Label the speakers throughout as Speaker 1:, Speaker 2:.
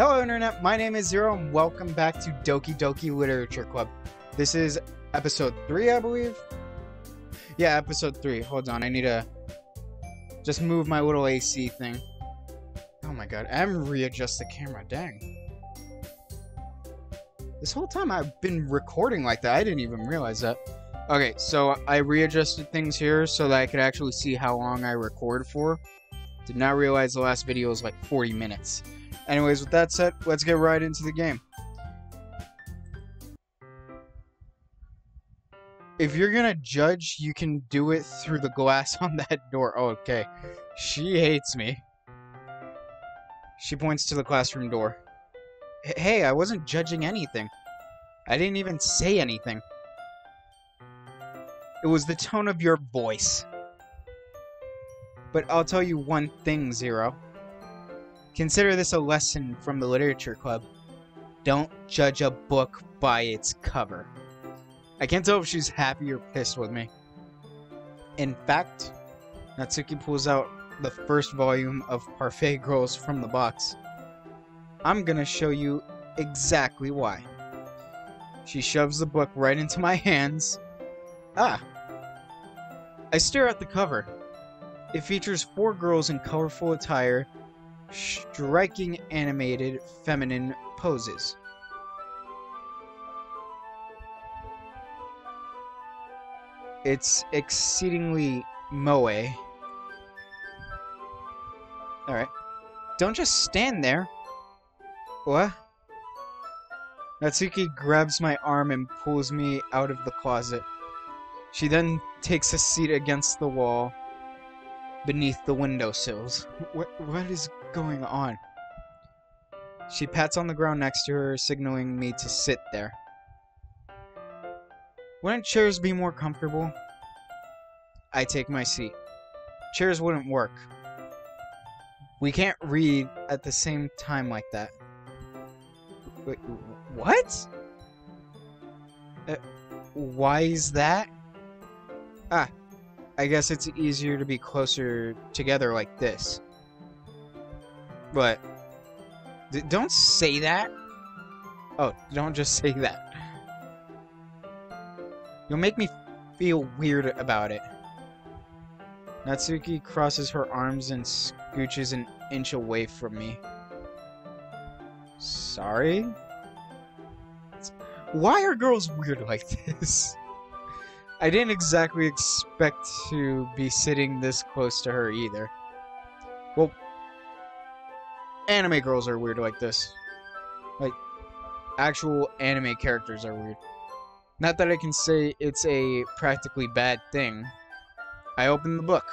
Speaker 1: Hello Internet, my name is Zero and welcome back to Doki Doki Literature Club. This is episode 3, I believe? Yeah, episode 3. Hold on, I need to just move my little AC thing. Oh my god, and readjust the camera, dang. This whole time I've been recording like that, I didn't even realize that. Okay, so I readjusted things here so that I could actually see how long I record for. Did not realize the last video was like 40 minutes. Anyways, with that said, let's get right into the game. If you're gonna judge, you can do it through the glass on that door. Oh, okay. She hates me. She points to the classroom door. Hey, I wasn't judging anything. I didn't even say anything. It was the tone of your voice. But I'll tell you one thing, Zero. Consider this a lesson from the Literature Club. Don't judge a book by its cover. I can't tell if she's happy or pissed with me. In fact, Natsuki pulls out the first volume of Parfait Girls from the box. I'm gonna show you exactly why. She shoves the book right into my hands. Ah! I stare at the cover. It features 4 girls in colorful attire, striking animated feminine poses. It's exceedingly moe. Alright. Don't just stand there. What? Natsuki grabs my arm and pulls me out of the closet. She then takes a seat against the wall beneath the windowsills. What is going on? She pats on the ground next to her, signaling me to sit there. Wouldn't chairs be more comfortable? I take my seat. Chairs wouldn't work. We can't read at the same time like that. Wait, what? Why is that? Ah, I guess it's easier to be closer together like this. But don't say that. Oh, don't just say that. You'll make me feel weird about it. Natsuki crosses her arms and scooches an inch away from me. Sorry? Why are girls weird like this? I didn't exactly expect to be sitting this close to her either. Well, anime girls are weird like this. Like, actual anime characters are weird. Not that I can say it's a practically bad thing. I open the book.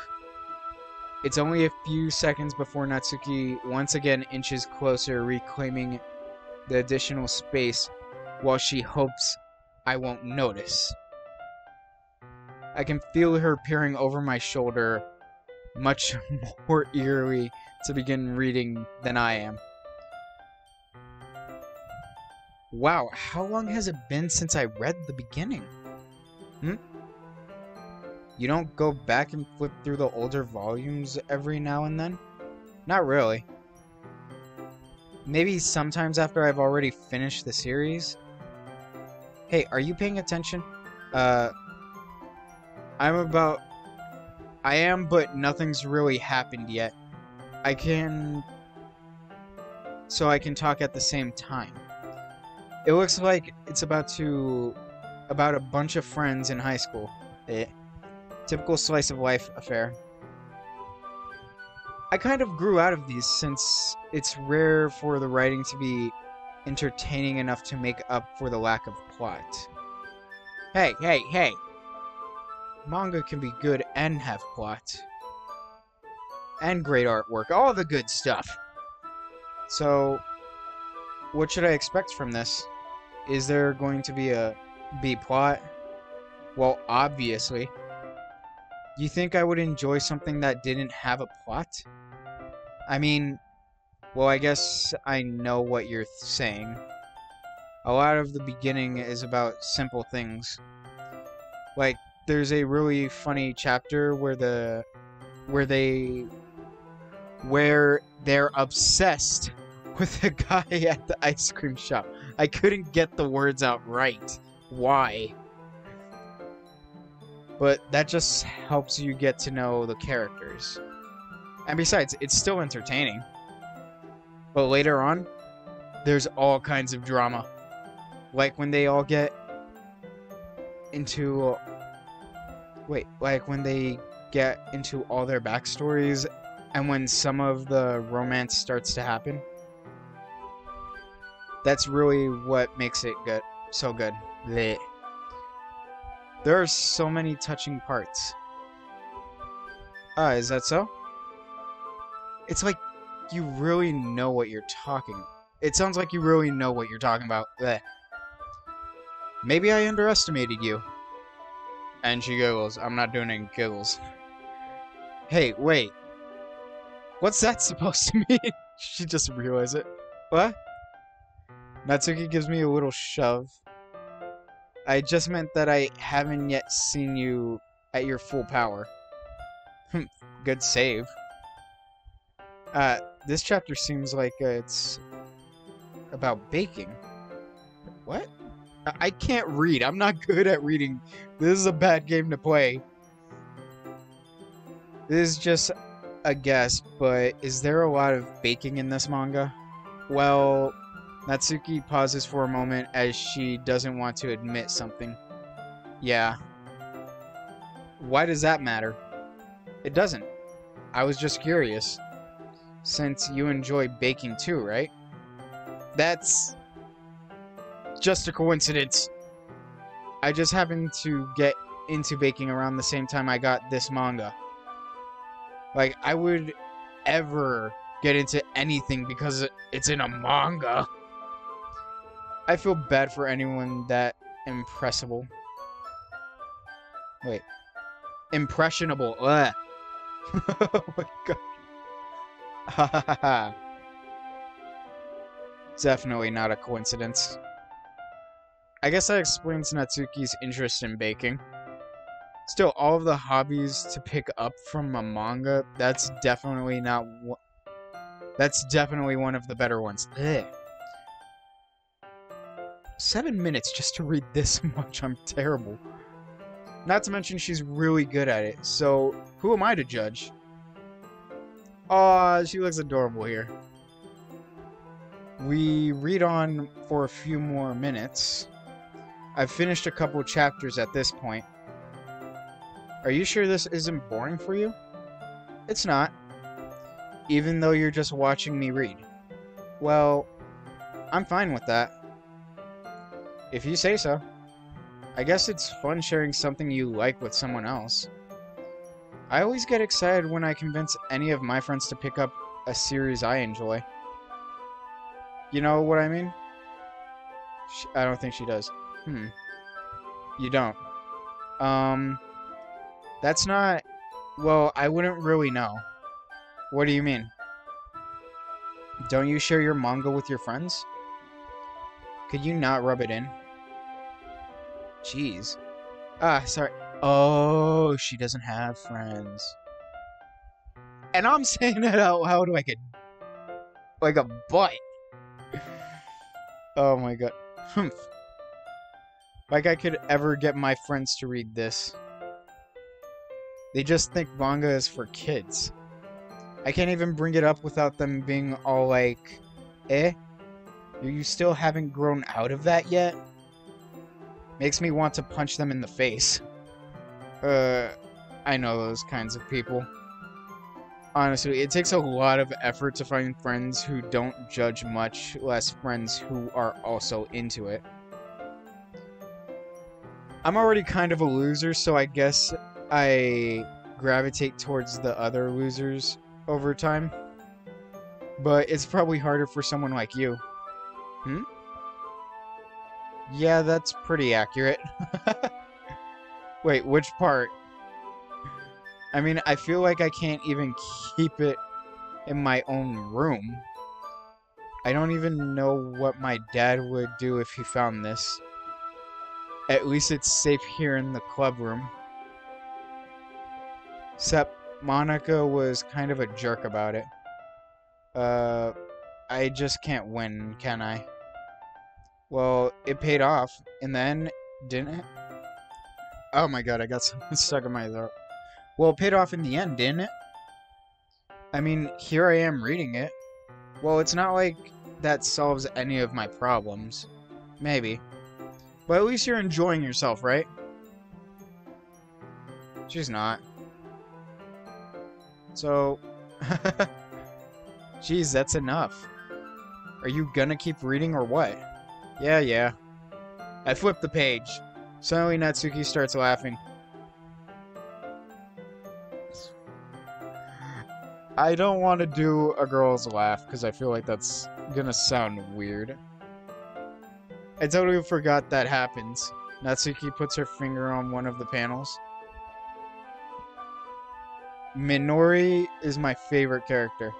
Speaker 1: It's only a few seconds before Natsuki once again inches closer, reclaiming the additional space while she hopes I won't notice. I can feel her peering over my shoulder much more eagerly to begin reading than I am. Wow, how long has it been since I read the beginning? You don't go back and flip through the older volumes every now and then? Not really. Maybe sometimes after I've already finished the series? Hey, are you paying attention? I am, but nothing's really happened yet. So I can talk at the same time. It looks like it's about a bunch of friends in high school. Typical slice of life affair. I kind of grew out of these since it's rare for the writing to be entertaining enough to make up for the lack of plot. Hey! Manga can be good and have plot. And great artwork. All the good stuff. So, what should I expect from this? Is there going to be a B-plot? Well, obviously. You think I would enjoy something that didn't have a plot? I mean, well, I guess I know what you're saying. A lot of the beginning is about simple things. Like, there's a really funny chapter where they're obsessed with the guy at the ice cream shop. I couldn't get the words out right. Why? But that just helps you get to know the characters. And besides, it's still entertaining. But later on, there's all kinds of drama. Like when they all get into... like when they get into all their backstories and when some of the romance starts to happen. That's really what makes it good. So good. Blech. There are so many touching parts. Is that so? It's like you really know what you're talking. It sounds like you really know what you're talking about. Blech. Maybe I underestimated you. And she giggles. I'm not doing any giggles. Hey, wait. What's that supposed to mean? She just realized it. What? Natsuki gives me a little shove. I just meant that I haven't yet seen you at your full power. Good save. This chapter seems like it's about baking. What? I can't read. I'm not good at reading. This is a bad game to play. This is just a guess, but is there a lot of baking in this manga? Well, Natsuki pauses for a moment as she doesn't want to admit something. Yeah. Why does that matter? It doesn't. I was just curious. Since you enjoy baking too, right? That's just a coincidence. I just happened to get into baking around the same time I got this manga. Like, I would ever get into anything because it's in a manga. I feel bad for anyone that impressible. Wait. Impressionable. Ugh. Oh my god. Ha ha ha. Definitely not a coincidence. I guess that explains Natsuki's interest in baking. Still, all of the hobbies to pick up from a manga, that's definitely one of the better ones. Ugh. 7 minutes just to read this much, I'm terrible. Not to mention she's really good at it, so who am I to judge? Aw, she looks adorable here. We read on for a few more minutes. I've finished a couple chapters at this point. Are you sure this isn't boring for you? It's not. Even though you're just watching me read. Well, I'm fine with that. If you say so. I guess it's fun sharing something you like with someone else. I always get excited when I convince any of my friends to pick up a series I enjoy. You know what I mean? I don't think she does. You don't. That's not... Well, I wouldn't really know. What do you mean? Don't you share your manga with your friends? Could you not rub it in? Jeez. Sorry. Oh, she doesn't have friends. And I'm saying that out loud like a butt. Oh my god. Like I could ever get my friends to read this. They just think manga is for kids. I can't even bring it up without them being all like, eh? You still haven't grown out of that yet? Makes me want to punch them in the face. I know those kinds of people. Honestly, it takes a lot of effort to find friends who don't judge, much less friends who are also into it. I'm already kind of a loser, so I guess I gravitate towards the other losers over time. But it's probably harder for someone like you. Yeah, that's pretty accurate. Wait, which part? I mean, I feel like I can't even keep it in my own room. I don't even know what my dad would do if he found this. At least it's safe here in the club room. Except Monica was kind of a jerk about it. I just can't win, can I? Well, it paid off in the end, didn't it? Oh my god, I got something stuck in my throat. Well, it paid off in the end, didn't it? I mean, here I am reading it. Well, it's not like that solves any of my problems. Maybe. But at least you're enjoying yourself, right? She's not. So... Jeez, that's enough. Are you gonna keep reading or what? Yeah. I flipped the page. Suddenly Natsuki starts laughing. I don't want to do a girl's laugh because I feel like that's gonna sound weird. I totally forgot that happens. Natsuki puts her finger on one of the panels. Minori is my favorite character.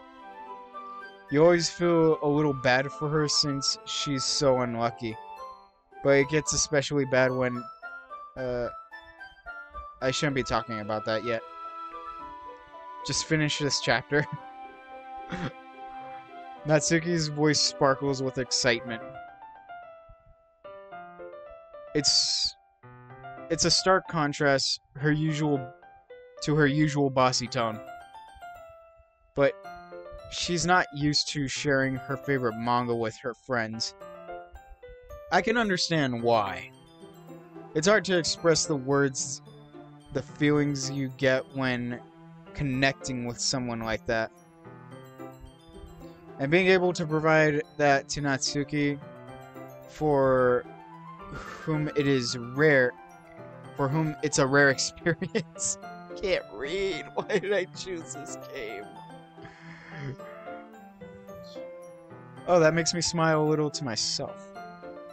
Speaker 1: You always feel a little bad for her since she's so unlucky. But it gets especially bad when... I shouldn't be talking about that yet. Just finish this chapter. Natsuki's voice sparkles with excitement. It's a stark contrast to her usual bossy tone. But she's not used to sharing her favorite manga with her friends. I can understand why. It's hard to express the feelings you get when connecting with someone like that. And being able to provide that to Natsuki, for whom it's a rare experience. Can't read. Why did I choose this game? Oh, that makes me smile a little to myself.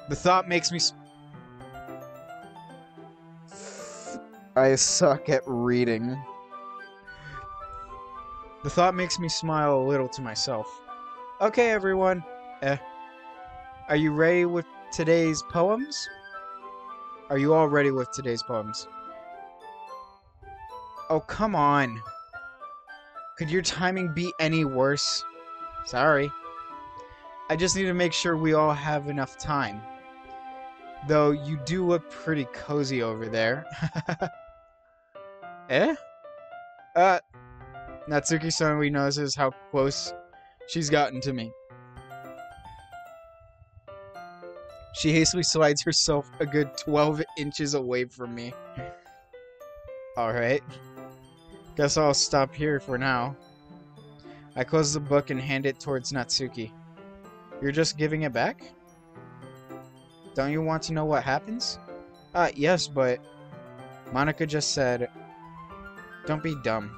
Speaker 1: The thought makes me... I suck at reading. The thought makes me smile a little to myself. Okay, everyone. Are you ready with today's poems? Are you all ready with today's poems? Oh, come on. Could your timing be any worse? Sorry. I just need to make sure we all have enough time. Though you do look pretty cozy over there. Natsuki suddenly notices how close she's gotten to me. She hastily slides herself a good 12 inches away from me. Alright. Guess I'll stop here for now. I close the book and hand it towards Natsuki. You're just giving it back? Don't you want to know what happens? Yes, but... Monica just said... Don't be dumb.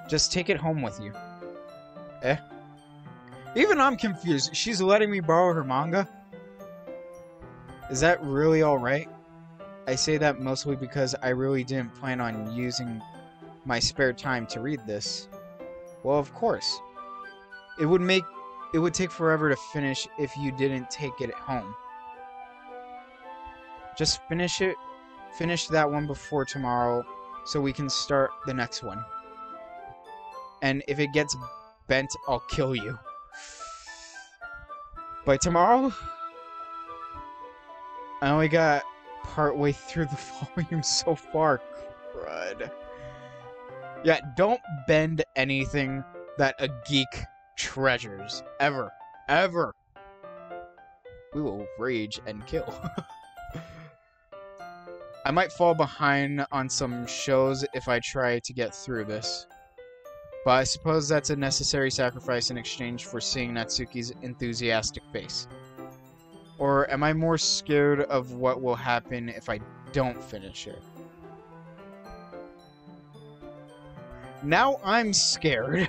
Speaker 1: Just take it home with you. Even I'm confused. She's letting me borrow her manga? Is that really alright? I say that mostly because I really didn't plan on using my spare time to read this. Well, of course. It would take forever to finish if you didn't take it home. Just finish that one before tomorrow so we can start the next one. And if it gets bent, I'll kill you. By tomorrow? I only got partway through the volume so far. Crud. Yeah, don't bend anything that a geek treasures. Ever. Ever. We will rage and kill. I might fall behind on some shows if I try to get through this. But I suppose that's a necessary sacrifice in exchange for seeing Natsuki's enthusiastic face. Or am I more scared of what will happen if I don't finish it? Now I'm scared.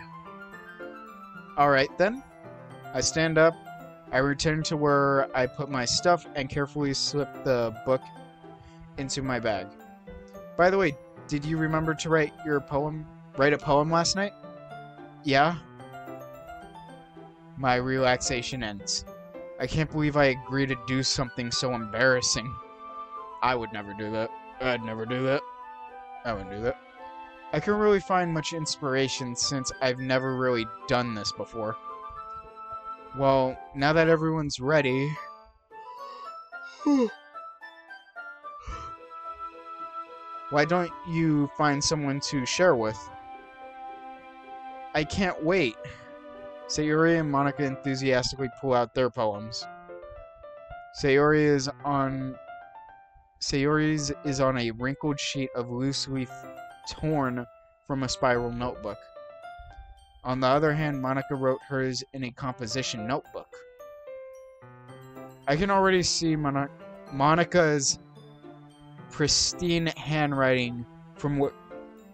Speaker 1: Alright then. I stand up, I return to where I put my stuff, and carefully slip the book into my bag. By the way, did you remember to write a poem last night? Yeah? My relaxation ends. I can't believe I agreed to do something so embarrassing. I would never do that. I'd never do that. I wouldn't do that. I couldn't really find much inspiration since I've never really done this before. Well, now that everyone's ready... Why don't you find someone to share with? I can't wait. Sayori and Monica enthusiastically pull out their poems. Sayori's is on a wrinkled sheet of loose leaf torn from a spiral notebook. On the other hand, Monica wrote hers in a composition notebook. I can already see Monica's pristine handwriting from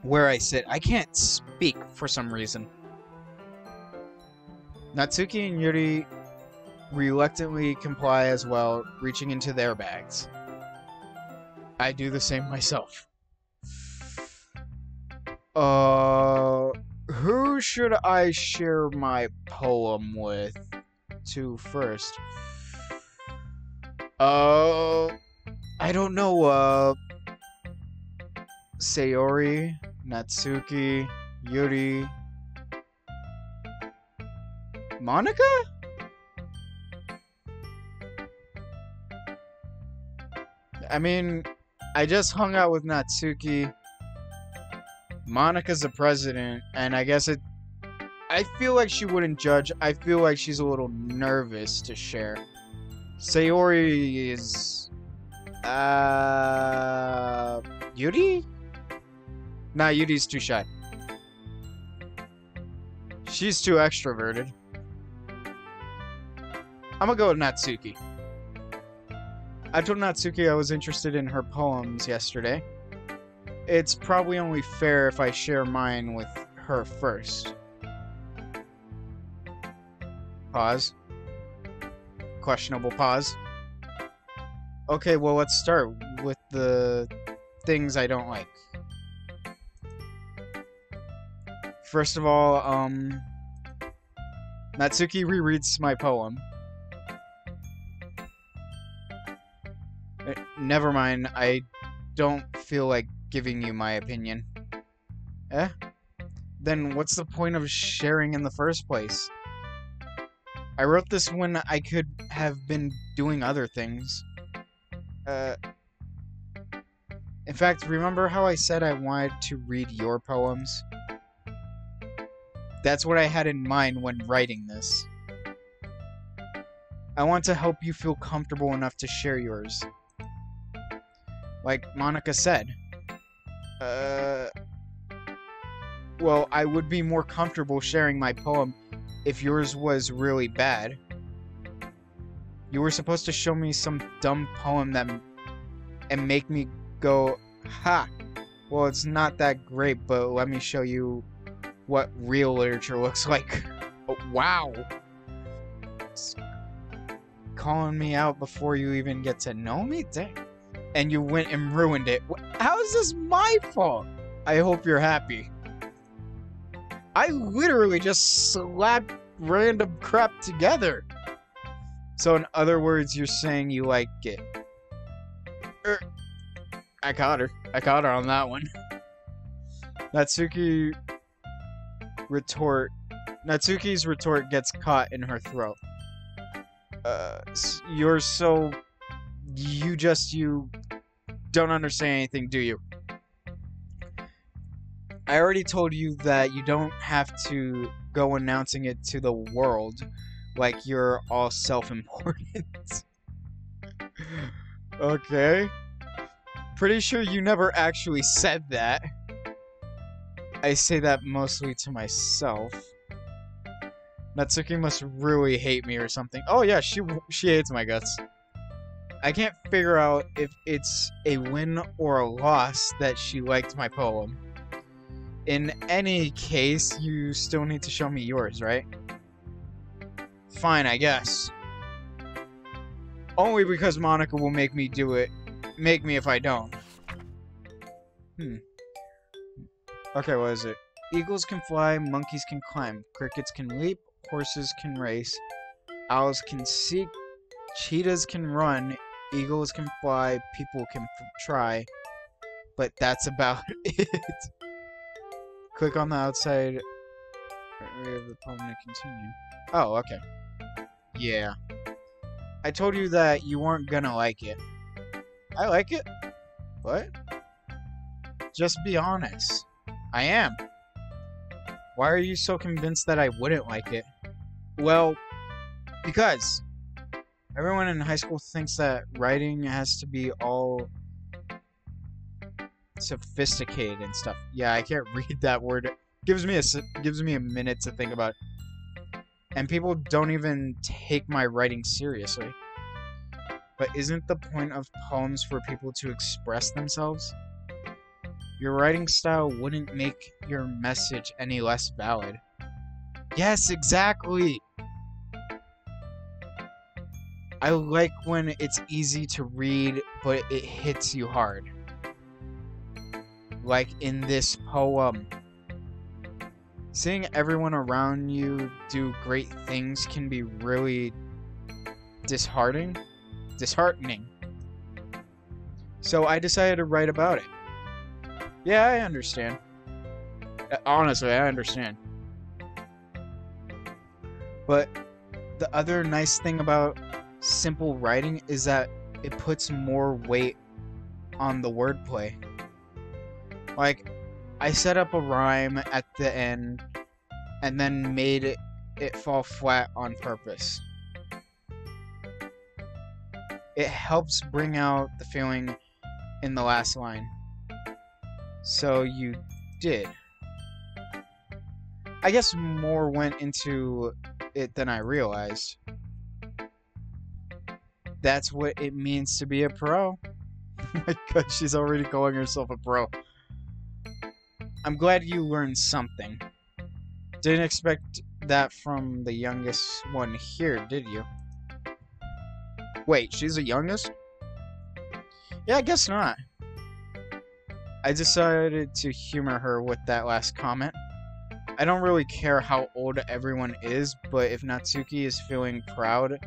Speaker 1: where I sit. I can't speak for some reason. Natsuki and Yuri reluctantly comply as well, reaching into their bags. I do the same myself. Who should I share my poem with to first? I don't know, Sayori, Natsuki, Yuri, Monica? I mean, I just hung out with Natsuki. Monica's the president, and I guess I feel like she wouldn't judge. I feel like she's a little nervous to share. Sayori is... Yuri? Nah, Yuri's too shy. She's too extroverted. I'm gonna go with Natsuki. I told Natsuki I was interested in her poems yesterday. It's probably only fair if I share mine with her first. Pause. Questionable pause. Okay, well, let's start with the things I don't like. First of all, Natsuki rereads my poem. Never mind, I don't feel like giving you my opinion. Eh? Then what's the point of sharing in the first place? I wrote this when I could have been doing other things. In fact, remember how I said I wanted to read your poems? That's what I had in mind when writing this. I want to help you feel comfortable enough to share yours. Like Monica said. Well, I would be more comfortable sharing my poem if yours was really bad. You were supposed to show me some dumb poem and make me go, ha! Well, it's not that great, but let me show you what real literature looks like. Oh, wow! It's calling me out before you even get to know me? Dang. And you went and ruined it. How is this my fault? I hope you're happy. I literally just slapped random crap together. So in other words, you're saying you like it. I caught her. I caught her on that one. Natsuki's retort gets caught in her throat. You're so... You don't understand anything, do you? I already told you that you don't have to go announcing it to the world like you're all self-important. Okay. Pretty sure you never actually said that. I say that mostly to myself. Natsuki must really hate me or something. Oh yeah, she hates my guts. I can't figure out if it's a win or a loss that she liked my poem. In any case, you still need to show me yours, right? Fine, I guess. Only because Monica will make me do it. Make me if I don't. Okay, what is it? Eagles can fly, monkeys can climb, crickets can leap, horses can race, owls can seek, cheetahs can run, eagles can fly, people can try, but that's about it. Click on the outside area of the poem to continue. Oh, okay. Yeah. I told you that you weren't gonna like it. I like it? What? Just be honest. I am. Why are you so convinced that I wouldn't like it? Well, because everyone in high school thinks that writing has to be all sophisticated and stuff. Yeah, I can't read that word. Gives me a minute to think about it. And people don't even take my writing seriously. But isn't the point of poems for people to express themselves? Your writing style wouldn't make your message any less valid. Yes, exactly! I like when it's easy to read, but it hits you hard. Like in this poem. Seeing everyone around you do great things can be really disheartening. So I decided to write about it. Yeah, I understand. Honestly, I understand. But the other nice thing about simple writing is that it puts more weight on the wordplay. Like, I set up a rhyme at the end and then made it fall flat on purpose. It helps bring out the feeling in the last line. So you did. I guess more went into it than I realized. That's what it means to be a pro. Oh my god, she's already calling herself a pro. I'm glad you learned something. Didn't expect that from the youngest one here, did you? Wait, she's the youngest? Yeah, I guess not. I decided to humor her with that last comment. I don't really care how old everyone is, but if Natsuki is feeling proud,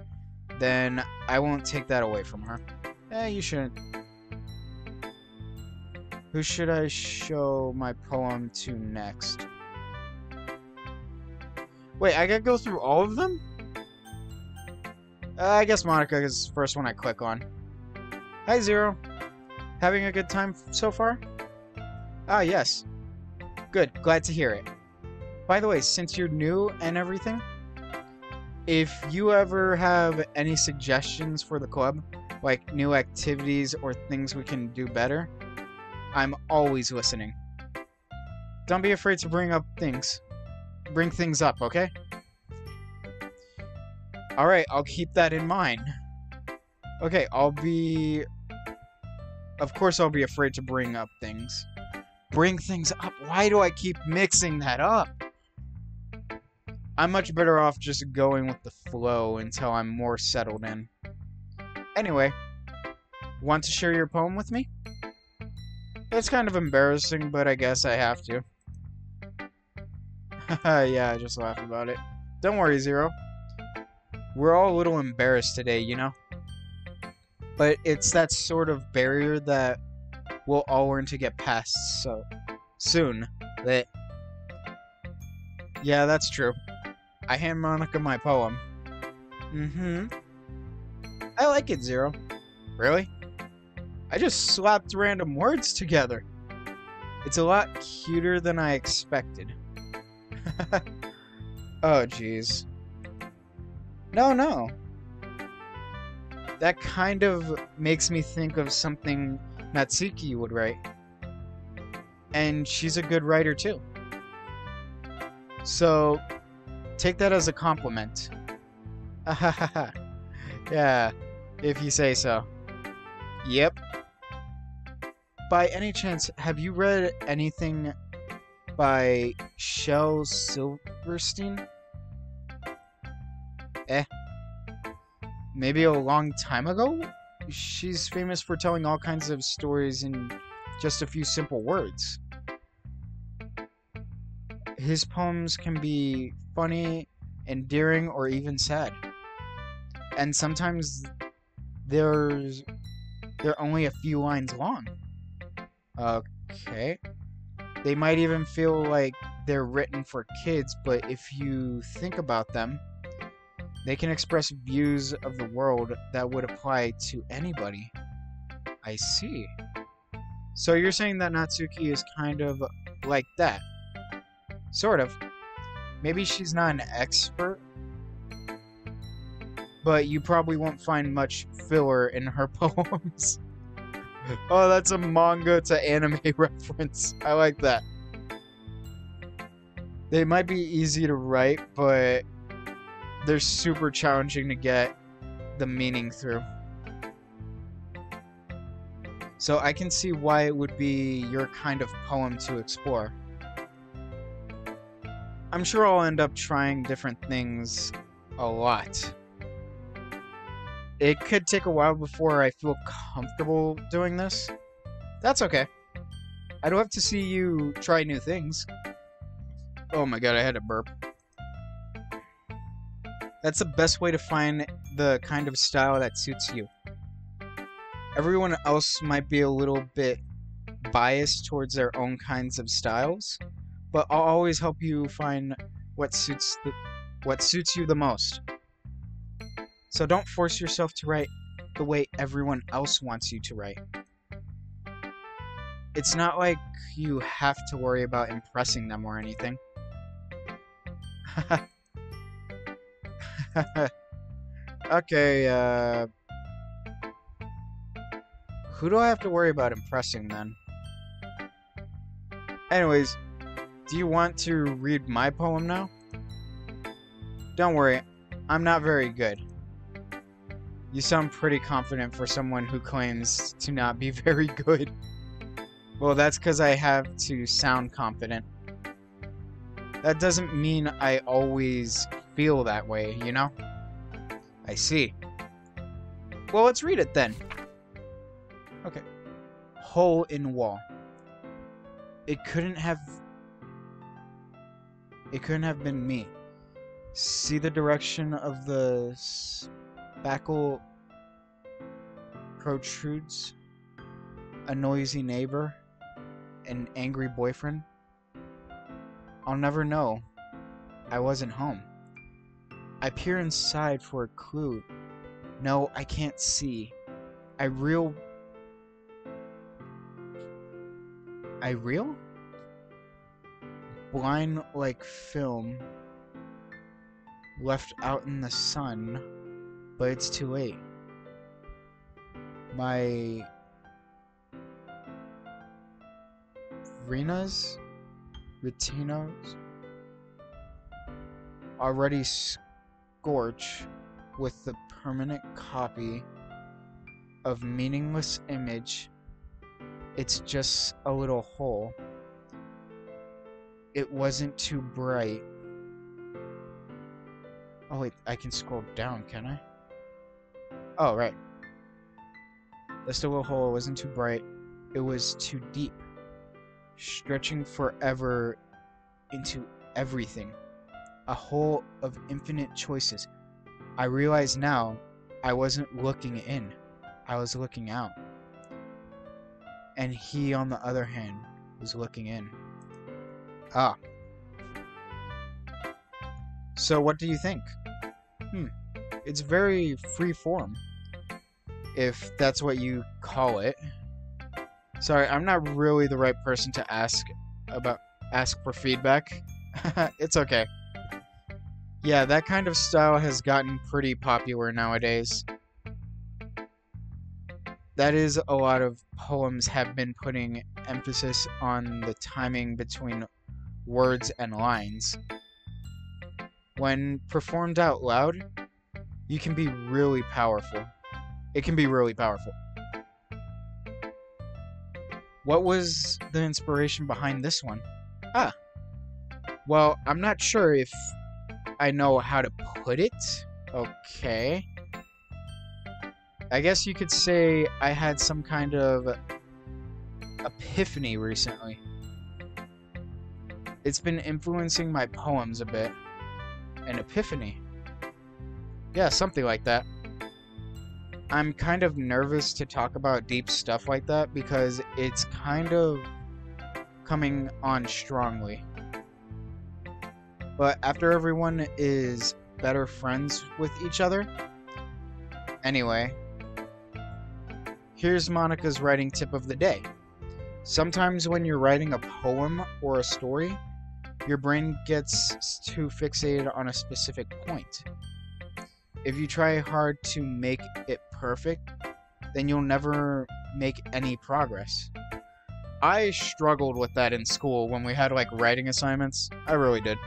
Speaker 1: then I won't take that away from her. You shouldn't. Who should I show my poem to next? Wait, I gotta go through all of them? I guess Monica is the first one I click on. Hi, Zero. Having a good time so far? Ah, yes. Good, glad to hear it. By the way, since you're new and everything, if you ever have any suggestions for the club, like new activities or things we can do better, I'm always listening. Don't be afraid to bring things up, okay? Alright, I'll keep that in mind. Okay, of course I'll be afraid to bring up things. Bring things up? Why do I keep mixing that up? I'm much better off just going with the flow until I'm more settled in. Anyway, want to share your poem with me? It's kind of embarrassing, but I guess I have to. Yeah, I just laughed about it. Don't worry, Zero. We're all a little embarrassed today, you know? But it's that sort of barrier that we'll all learn to get past so soon. That... Yeah, that's true. I hand Monica my poem. I like it, Zero. Really? I just slapped random words together. It's a lot cuter than I expected. Oh, jeez. No. That kind of makes me think of something Natsuki would write. And she's a good writer, too. So, take that as a compliment. Yeah, if you say so. Yep. By any chance, have you read anything by Shel Silverstein? Maybe a long time ago? She's famous for telling all kinds of stories in just a few simple words. His poems can be funny, endearing, or even sad. And sometimes they're only a few lines long. Okay. They might even feel like they're written for kids, but if you think about them, they can express views of the world that would apply to anybody. I see. So you're saying that Natsuki is kind of like that? Sort of. Maybe she's not an expert, but you probably won't find much filler in her poems. Oh, that's a manga to anime reference. I like that. They might be easy to write, but they're super challenging to get the meaning through. So I can see why it would be your kind of poem to explore. I'm sure I'll end up trying different things a lot. It could take a while before I feel comfortable doing this. That's okay. I'd love to see you try new things. Oh my god, I had a burp. That's the best way to find the kind of style that suits you. Everyone else might be a little bit biased towards their own kinds of styles, but I'll always help you find what suits you the most. So don't force yourself to write the way everyone else wants you to write. It's not like you have to worry about impressing them or anything. Okay, who do I have to worry about impressing then? Anyways, do you want to read my poem now? Don't worry, I'm not very good. You sound pretty confident for someone who claims to not be very good. Well, that's because I have to sound confident. That doesn't mean I always feel that way, you know? I see. Well, let's read it then. Okay. Hole in wall. It couldn't have been me. See the direction of the spackle protrudes? A noisy neighbor? An angry boyfriend? I'll never know. I wasn't home. I peer inside for a clue. No, I can't see. I reel? Blind like film. Left out in the sun. But it's too late. My retinas already scorch with the permanent copy of meaningless image. It's just a little hole. It wasn't too bright. Oh wait, I can scroll down, can I? Oh, right. Just a little hole. It wasn't too bright. It was too deep. Stretching forever into everything. A hole of infinite choices. I realize now I wasn't looking in. I was looking out. And he, on the other hand, was looking in. Ah. So what do you think? It's very free form, if that's what you call it. Sorry, I'm not really the right person to ask for feedback. It's okay. Yeah, that kind of style has gotten pretty popular nowadays. That is, a lot of poems have been putting emphasis on the timing between words and lines. When performed out loud, you can be really powerful. It can be really powerful. What was the inspiration behind this one? Well, I'm not sure if I know how to put it. Okay. I guess you could say I had some kind of epiphany recently. It's been influencing my poems a bit. An epiphany. Yeah, something like that. I'm kind of nervous to talk about deep stuff like that because it's kind of coming on strongly. but after everyone is better friends with each other. Anyway, here's Monica's writing tip of the day. Sometimes when you're writing a poem or a story, your brain gets too fixated on a specific point. If you try hard to make it perfect, then you'll never make any progress. I struggled with that in school when we had like writing assignments. I really did.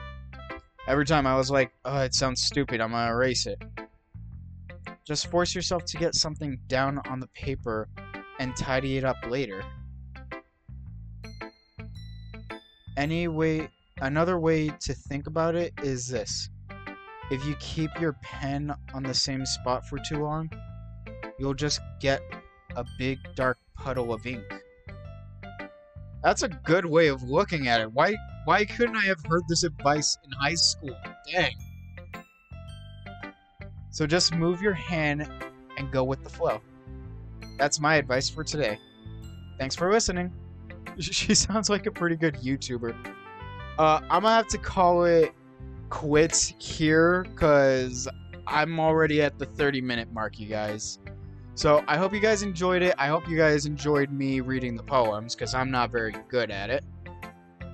Speaker 1: Every time I was like, oh, it sounds stupid, I'm gonna erase it. Just force yourself to get something down on the paper and tidy it up later. Anyway, another way to think about it is this. If you keep your pen on the same spot for too long, you'll just get a big dark puddle of ink. That's a good way of looking at it. Why couldn't I have heard this advice in high school? Dang. So just move your hand and go with the flow. That's my advice for today. Thanks for listening. She sounds like a pretty good YouTuber. I'm gonna have to call it quits here because I'm already at the 30-minute mark, you guys. So I hope you guys enjoyed it. I hope you guys enjoyed me reading the poems because I'm not very good at it.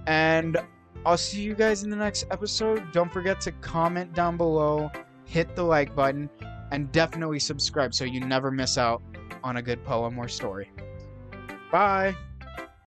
Speaker 1: And I'll see you guys in the next episode. Don't forget to comment down below, hit the like button, and definitely subscribe so you never miss out on a good poem or story. Bye!